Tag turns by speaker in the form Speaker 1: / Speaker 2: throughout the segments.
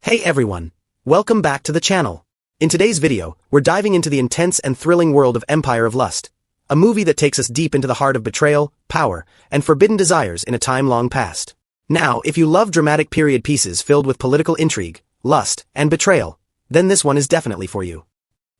Speaker 1: Hey everyone! Welcome back to the channel. In today's video, we're diving into the intense and thrilling world of Empire of Lust, a movie that takes us deep into the heart of betrayal, power, and forbidden desires in a time long past. Now, if you love dramatic period pieces filled with political intrigue, lust, and betrayal, then this one is definitely for you.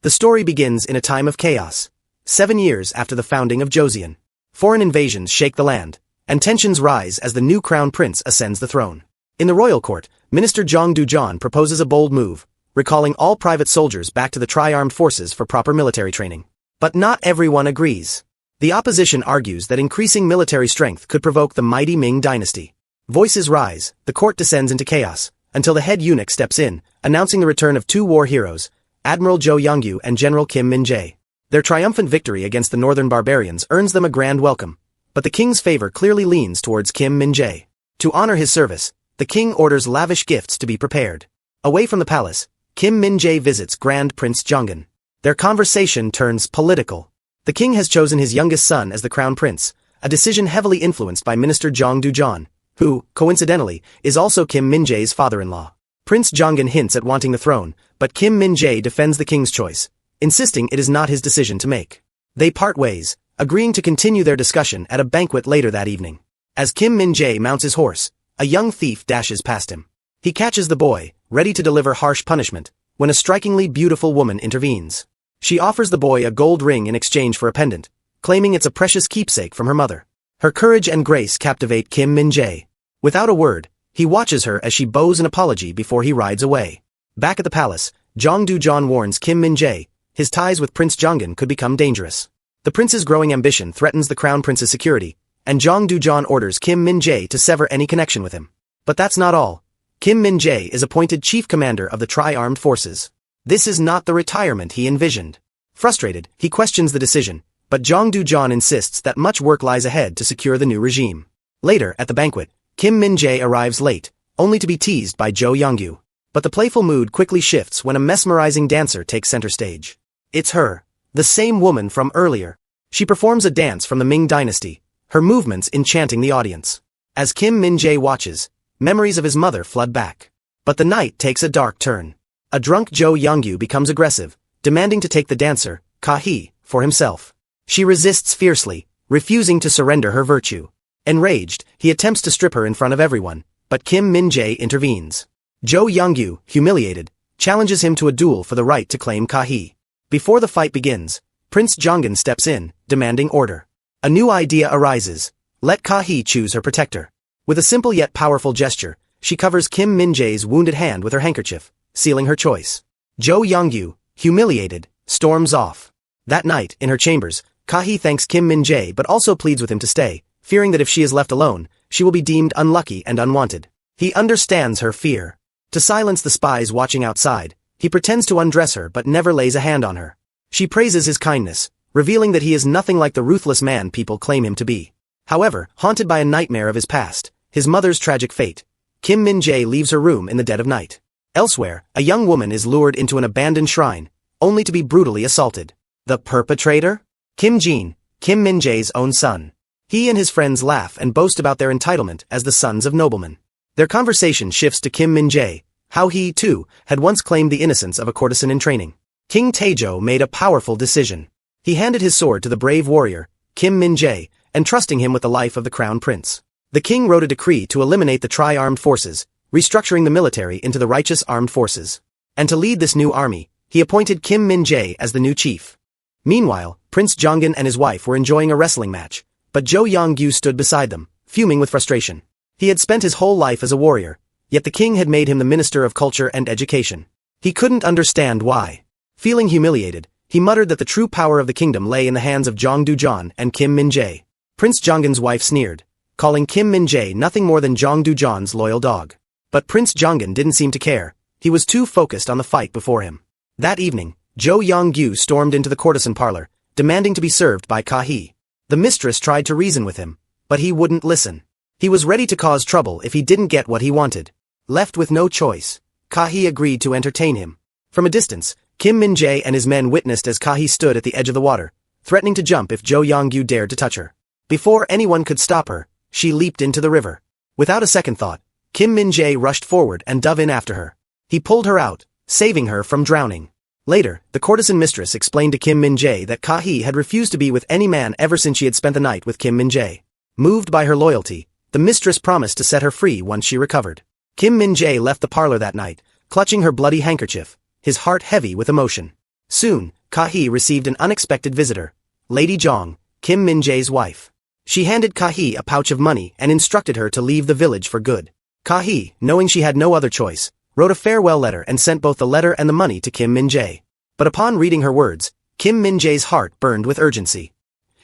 Speaker 1: The story begins in a time of chaos, 7 years after the founding of Joseon. Foreign invasions shake the land, and tensions rise as the new crown prince ascends the throne. In the royal court, Minister Jong Do-jeon proposes a bold move, recalling all private soldiers back to the tri-armed forces for proper military training. But not everyone agrees. The opposition argues that increasing military strength could provoke the mighty Ming dynasty. Voices rise, the court descends into chaos, until the head eunuch steps in, announcing the return of two war heroes, Admiral Jo Young-yu and General Kim Min-jae. Their triumphant victory against the northern barbarians earns them a grand welcome, but the king's favor clearly leans towards Kim Min-jae. To honor his service, the king orders lavish gifts to be prepared. Away from the palace, Kim Min-jae visits Grand Prince Jeonggeon. Their conversation turns political. The king has chosen his youngest son as the crown prince, a decision heavily influenced by Minister Jong Do-jeon, who, coincidentally, is also Kim Min-jae's father-in-law. Prince Jeonggeon hints at wanting the throne, but Kim Min-jae defends the king's choice, insisting it is not his decision to make. They part ways, agreeing to continue their discussion at a banquet later that evening. As Kim Min-jae mounts his horse, a young thief dashes past him. He catches the boy, ready to deliver harsh punishment, when a strikingly beautiful woman intervenes. She offers the boy a gold ring in exchange for a pendant, claiming it's a precious keepsake from her mother. Her courage and grace captivate Kim Min-jae. Without a word, he watches her as she bows an apology before he rides away. Back at the palace, Jong Do-jeon warns Kim Min-jae, his ties with Prince Jeonggeon could become dangerous. The prince's growing ambition threatens the crown prince's security, and Jong Do-jeon orders Kim Min-jae to sever any connection with him. But that's not all. Kim Min-jae is appointed chief commander of the tri-armed forces. This is not the retirement he envisioned. Frustrated, he questions the decision, but Jong Do-jeon insists that much work lies ahead to secure the new regime. Later, at the banquet, Kim Min-jae arrives late, only to be teased by Jo Young-yu. But the playful mood quickly shifts when a mesmerizing dancer takes center stage. It's her, the same woman from earlier. She performs a dance from the Ming dynasty, her movements enchanting the audience. As Kim Min-jae watches, memories of his mother flood back. But the night takes a dark turn. A drunk Jo Young-yu becomes aggressive, demanding to take the dancer, Ka-hee, for himself. She resists fiercely, refusing to surrender her virtue. Enraged, he attempts to strip her in front of everyone, but Kim Min-jae intervenes. Jo Young-yu, humiliated, challenges him to a duel for the right to claim Ka-hee. Before the fight begins, Prince Jeonggeon steps in, demanding order. A new idea arises. Let Ka-hee choose her protector. With a simple yet powerful gesture, she covers Kim Min-jae's wounded hand with her handkerchief, sealing her choice. Jo Young-yu, humiliated, storms off. That night, in her chambers, Ka-hee thanks Kim Min-jae but also pleads with him to stay, fearing that if she is left alone, she will be deemed unlucky and unwanted. He understands her fear. To silence the spies watching outside, he pretends to undress her but never lays a hand on her. She praises his kindness, revealing that he is nothing like the ruthless man people claim him to be. However, haunted by a nightmare of his past, his mother's tragic fate, Kim Min-jae leaves her room in the dead of night. Elsewhere, a young woman is lured into an abandoned shrine, only to be brutally assaulted. The perpetrator? Kim Jin, Kim Min-jae's own son. He and his friends laugh and boast about their entitlement as the sons of noblemen. Their conversation shifts to Kim Min-jae, how he, too, had once claimed the innocence of a courtesan in training. King Taejo made a powerful decision. He handed his sword to the brave warrior, Kim Min-jae, entrusting him with the life of the crown prince. The king wrote a decree to eliminate the tri-armed forces, restructuring the military into the righteous armed forces. And to lead this new army, he appointed Kim Min-jae as the new chief. Meanwhile, Prince Jeonggeon and his wife were enjoying a wrestling match, but Jo Young-yu stood beside them, fuming with frustration. He had spent his whole life as a warrior, yet the king had made him the Minister of Culture and Education. He couldn't understand why. Feeling humiliated, he muttered that the true power of the kingdom lay in the hands of Jong Do-jeon and Kim Min-jae. Prince Jeonggeon's wife sneered, calling Kim Min-jae nothing more than Jong Do-jeon's loyal dog. But Prince Jeonggeon didn't seem to care. He was too focused on the fight before him. That evening, Jo Young-yu stormed into the courtesan parlor, demanding to be served by Ka-hee. The mistress tried to reason with him, but he wouldn't listen. He was ready to cause trouble if he didn't get what he wanted. Left with no choice, Ka-hee agreed to entertain him. From a distance, Kim Min-jae and his men witnessed as Ka-hee stood at the edge of the water, threatening to jump if Jo Young-yu dared to touch her. Before anyone could stop her, she leaped into the river. Without a second thought, Kim Min-jae rushed forward and dove in after her. He pulled her out, saving her from drowning. Later, the courtesan mistress explained to Kim Min-jae that Ka-hee had refused to be with any man ever since she had spent the night with Kim Min-jae. Moved by her loyalty, the mistress promised to set her free once she recovered. Kim Min-jae left the parlor that night, clutching her bloody handkerchief, his heart heavy with emotion. Soon, Ka-hee received an unexpected visitor, Lady Jong, Kim Min-jae's wife. She handed Ka-hee a pouch of money and instructed her to leave the village for good. Ka-hee, knowing she had no other choice, wrote a farewell letter and sent both the letter and the money to Kim Min-jae. But upon reading her words, Kim Min-jae's heart burned with urgency.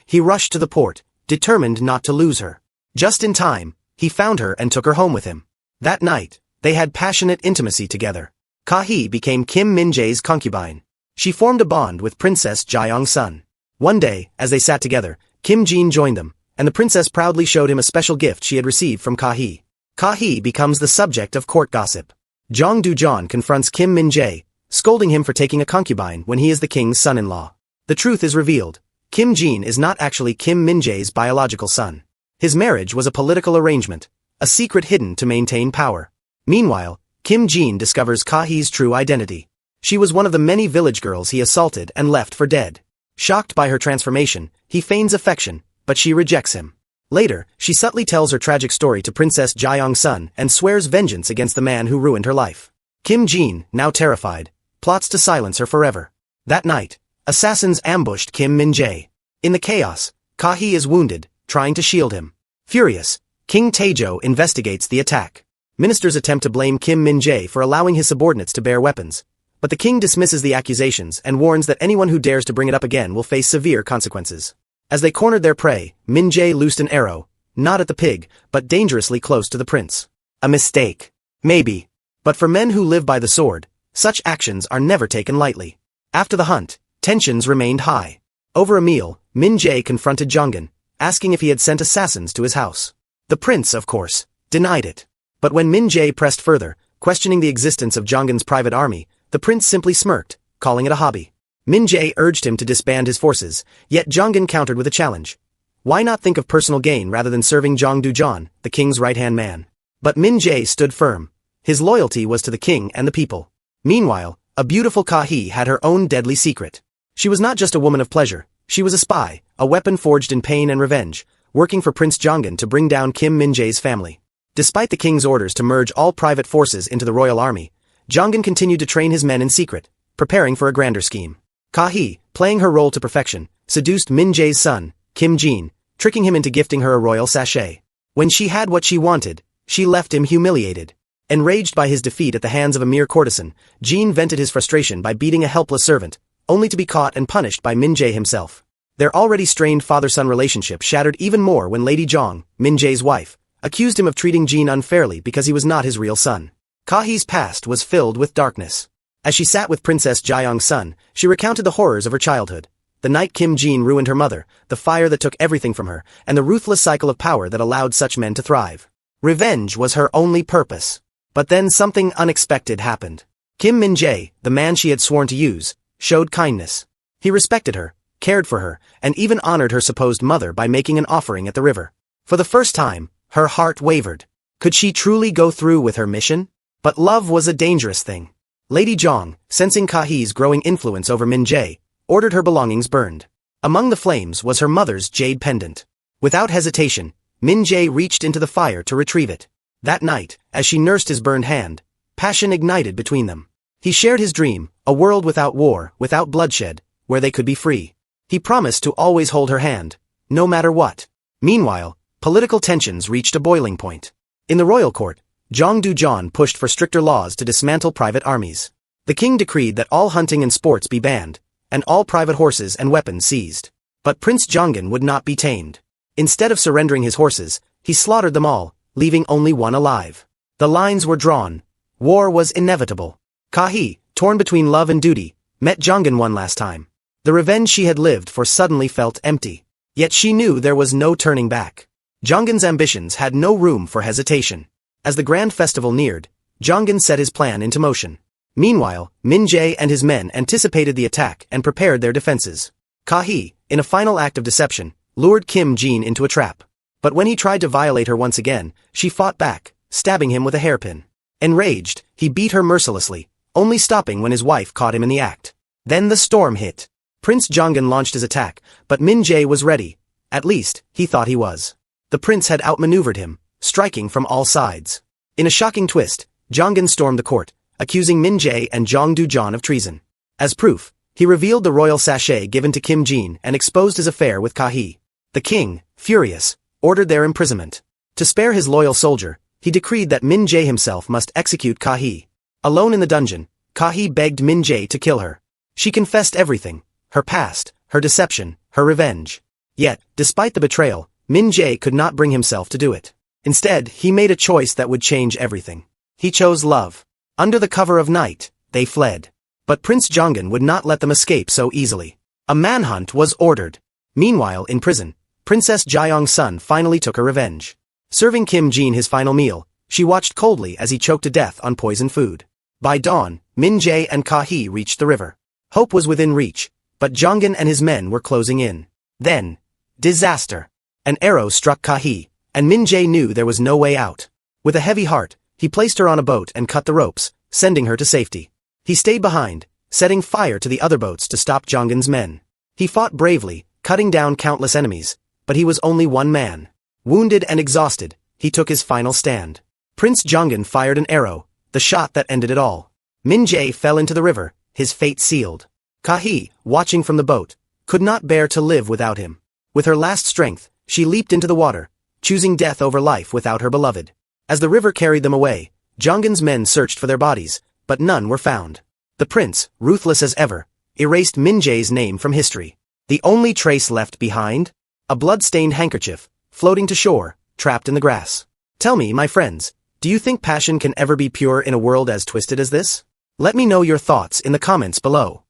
Speaker 1: He rushed to the port, determined not to lose her. Just in time, he found her and took her home with him. That night, they had passionate intimacy together. Ka-hee became Kim Min-jae's concubine. She formed a bond with Princess Jaeyoung's son. One day, as they sat together, Kim Jin joined them, and the princess proudly showed him a special gift she had received from Ka-hee. Ka-hee becomes the subject of court gossip. Jong Do-jeon confronts Kim Min-jae, scolding him for taking a concubine when he is the king's son-in-law. The truth is revealed. Kim Jin is not actually Kim Min-jae's biological son. His marriage was a political arrangement, a secret hidden to maintain power. Meanwhile, Kim Jin discovers Ka-hee's true identity. She was one of the many village girls he assaulted and left for dead. Shocked by her transformation, he feigns affection, but she rejects him. Later, she subtly tells her tragic story to Princess Jaeyoung's son and swears vengeance against the man who ruined her life. Kim Jin, now terrified, plots to silence her forever. That night, assassins ambushed Kim Min-jae. In the chaos, Ka-hee is wounded, trying to shield him. Furious, King Taejo investigates the attack. Ministers attempt to blame Kim Min-jae for allowing his subordinates to bear weapons, but the king dismisses the accusations and warns that anyone who dares to bring it up again will face severe consequences. As they cornered their prey, Min-jae loosed an arrow, not at the pig, but dangerously close to the prince. A mistake. Maybe. But for men who live by the sword, such actions are never taken lightly. After the hunt, tensions remained high. Over a meal, Min-jae confronted Jongin, asking if he had sent assassins to his house. The prince, of course, denied it. But when Min-jae pressed further, questioning the existence of Jongin's private army, the prince simply smirked, calling it a hobby. Min-jae urged him to disband his forces, yet Jongin countered with a challenge. Why not think of personal gain rather than serving Jong Do-jeon, the king's right-hand man? But Min-jae stood firm. His loyalty was to the king and the people. Meanwhile, a beautiful Ka-hee had her own deadly secret. She was not just a woman of pleasure, she was a spy, a weapon forged in pain and revenge, working for Prince Jongin to bring down Kim Min-jae's family. Despite the king's orders to merge all private forces into the royal army, Jongin continued to train his men in secret, preparing for a grander scheme. Ka-hee, playing her role to perfection, seduced Min-jae's son, Kim Jin, tricking him into gifting her a royal sachet. When she had what she wanted, she left him humiliated. Enraged by his defeat at the hands of a mere courtesan, Jin vented his frustration by beating a helpless servant, only to be caught and punished by Min-jae himself. Their already strained father-son relationship shattered even more when Lady Jong, Min-jae's wife, accused him of treating Jin unfairly because he was not his real son. Ka-hee's past was filled with darkness. As she sat with Princess Jaeyoung's son, she recounted the horrors of her childhood. The night Kim Jin ruined her mother, the fire that took everything from her, and the ruthless cycle of power that allowed such men to thrive. Revenge was her only purpose. But then something unexpected happened. Kim Min-jae, the man she had sworn to use, showed kindness. He respected her, cared for her, and even honored her supposed mother by making an offering at the river. For the first time, her heart wavered. Could she truly go through with her mission? But love was a dangerous thing. Lady Jong, sensing Ka-hee's growing influence over Min-jae, ordered her belongings burned. Among the flames was her mother's jade pendant. Without hesitation, Min-jae reached into the fire to retrieve it. That night, as she nursed his burned hand, passion ignited between them. He shared his dream, a world without war, without bloodshed, where they could be free. He promised to always hold her hand, no matter what. Meanwhile, political tensions reached a boiling point. In the royal court, Jong Do-jeon pushed for stricter laws to dismantle private armies. The king decreed that all hunting and sports be banned, and all private horses and weapons seized. But Prince Jongin would not be tamed. Instead of surrendering his horses, he slaughtered them all, leaving only one alive. The lines were drawn. War was inevitable. Ka-hee, torn between love and duty, met Jongin one last time. The revenge she had lived for suddenly felt empty. Yet she knew there was no turning back. Jongin's ambitions had no room for hesitation. As the grand festival neared, Jongin set his plan into motion. Meanwhile, Min-jae and his men anticipated the attack and prepared their defenses. Ka-hee, in a final act of deception, lured Kim Jin into a trap. But when he tried to violate her once again, she fought back, stabbing him with a hairpin. Enraged, he beat her mercilessly, only stopping when his wife caught him in the act. Then the storm hit. Prince Jongun launched his attack, but Min Jae was ready. At least, he thought he was. The prince had outmaneuvered him, striking from all sides. In a shocking twist, Jongun stormed the court, accusing Min Jae and Jong Do-jeon of treason. As proof, he revealed the royal sachet given to Kim Jin and exposed his affair with Ka-hee. The king, furious, ordered their imprisonment. To spare his loyal soldier, he decreed that Min Jae himself must execute Ka-hee. Alone in the dungeon, Ka-hee begged Min Jae to kill her. She confessed everything, her past, her deception, her revenge. Yet, despite the betrayal, Min Jae could not bring himself to do it. Instead, he made a choice that would change everything. He chose love. Under the cover of night, they fled. But Prince Jongun would not let them escape so easily. A manhunt was ordered. Meanwhile, in prison, Princess Jaeyoung's son finally took her revenge. Serving Kim Jin his final meal, she watched coldly as he choked to death on poisoned food. By dawn, Min Jae and Ka-hee reached the river. Hope was within reach, but Jongun and his men were closing in. Then, disaster. An arrow struck Ka-hee, and Min Jae knew there was no way out. With a heavy heart, he placed her on a boat and cut the ropes, sending her to safety. He stayed behind, setting fire to the other boats to stop Jongun's men. He fought bravely, cutting down countless enemies, but he was only one man. Wounded and exhausted, he took his final stand. Prince Jongun fired an arrow, the shot that ended it all. Min Jae fell into the river, his fate sealed. Ka-hee, watching from the boat, could not bear to live without him. With her last strength, she leaped into the water, choosing death over life without her beloved. As the river carried them away, Jongun's men searched for their bodies, but none were found. The prince, ruthless as ever, erased Min Jae's name from history. The only trace left behind? A blood-stained handkerchief, floating to shore, trapped in the grass. Tell me, my friends, do you think passion can ever be pure in a world as twisted as this? Let me know your thoughts in the comments below.